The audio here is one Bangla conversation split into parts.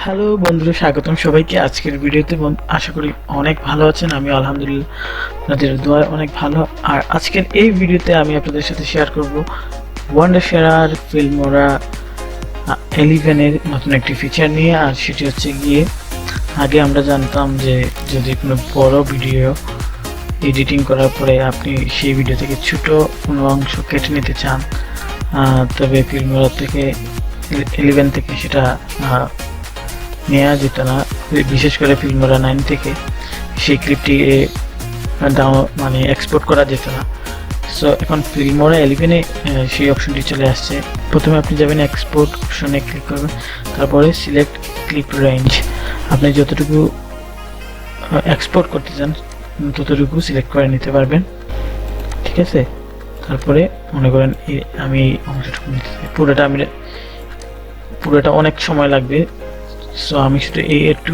হ্যালো বন্ধুরা, স্বাগতম সবাইকে আজকের ভিডিওতে। আশা করি অনেক ভালো আছেন। আমি আলহামদুলিল্লাহ আপনাদের দোয়ায় অনেক ভালো। আর আজকের এই ভিডিওতে আমি আপনাদের সাথে শেয়ার করব ওয়ান্ডারশেয়ার ফিল্মোরা 11-এর নতুন একটি ফিচার নিয়ে। আর সেটি হচ্ছে গিয়ে, আগে আমরা জানতাম যে যদি কোনো বড় ভিডিও এডিটিং করার পরে আপনি সেই ভিডিও থেকে ছোট কোনো অংশ কেটে নিতে চান, তবে ফিল্মোরা থেকে 11 থেকে সেটা নেওয়া যেত না। বিশেষ করে ফিল্মোরা 9 থেকে সেই ক্লিপটি মানে এক্সপোর্ট করা যেত না। সো এখন ফিল্মোরা 11-এ সেই অপশনটি চলে আসছে। প্রথমে আপনি যাবেন এক্সপোর্ট অপশনে ক্লিক করবেন, তারপরে সিলেক্ট ক্লিপ রেঞ্জ। আপনি যতটুকু এক্সপোর্ট করতে চান ততটুকু সিলেক্ট করে নিতে পারবেন, ঠিক আছে। তারপরে মনে করেন আমি অংশটুকু পুরোটা অনেক সময় লাগবে। সো আমি শুধু একটু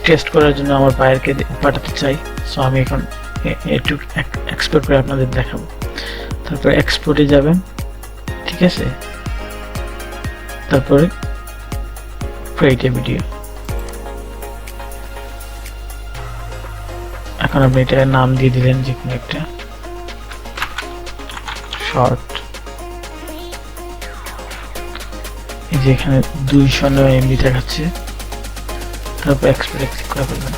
টেস্ট করার জন্য আমার বাইরকে পাঠাতে চাই। সো আমি এখন একটু এক্সপোর্ট করে আপনাদের দেখাবো। তারপরে এক্সপোর্টে যাবেন, ঠিক আছে। তারপরে ক্রিয়েট এ ভিডিও। এখন আপনি এটা নাম দিয়ে দিলেন যে কোনো একটা শর্ট। এই যে এখানে 209 MB দেখাচ্ছে। তারপর এক্সপোর্টে ক্লিক করে ফেলবেন।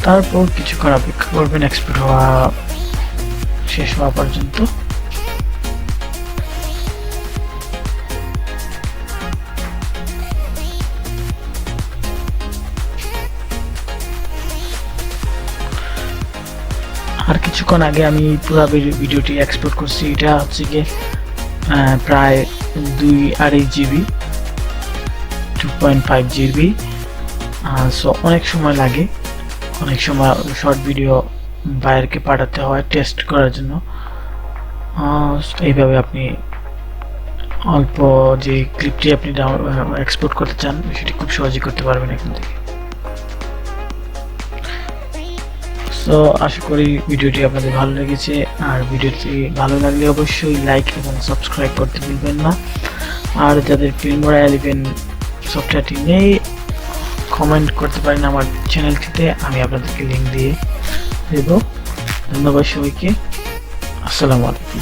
তারপর কিছুক্ষণ অপেক্ষা করবেন এক্সপোর্ট হওয়া শেষ হওয়া পর্যন্ত। আর কিছুক্ষণ আগে আমি পুরো ভিডিওটি এক্সপোর্ট করছি। এটা হচ্ছে গিয়ে প্রায় 2.5 GB, 2.5 GB। সো অনেক সময় লাগে, অনেক সময় শর্ট ভিডিও বাইরেকে পাঠাতে হয় টেস্ট করার জন্য। এইভাবে আপনি অল্প যে ক্লিপটি আপনি এক্সপোর্ট করতে চান সেটি খুব সহজেই করতে পারবেন এখান থেকে। সো আশা করি ভিডিওটি আপনাদের ভালো লেগেছে। আর ভিডিওটি ভালো লাগলে অবশ্যই লাইক এবং সাবস্ক্রাইব করতে ভুলবেন না। আর যাদের ফিল্মোরা 11 সফটওয়্যারটি নেই, কমেন্ট করতে পারেন আমার চ্যানেলটিতে, আমি আপনাদেরকে লিঙ্ক দিয়ে দেব। ধন্যবাদ সবাইকে। আসসালামু আলাইকুম।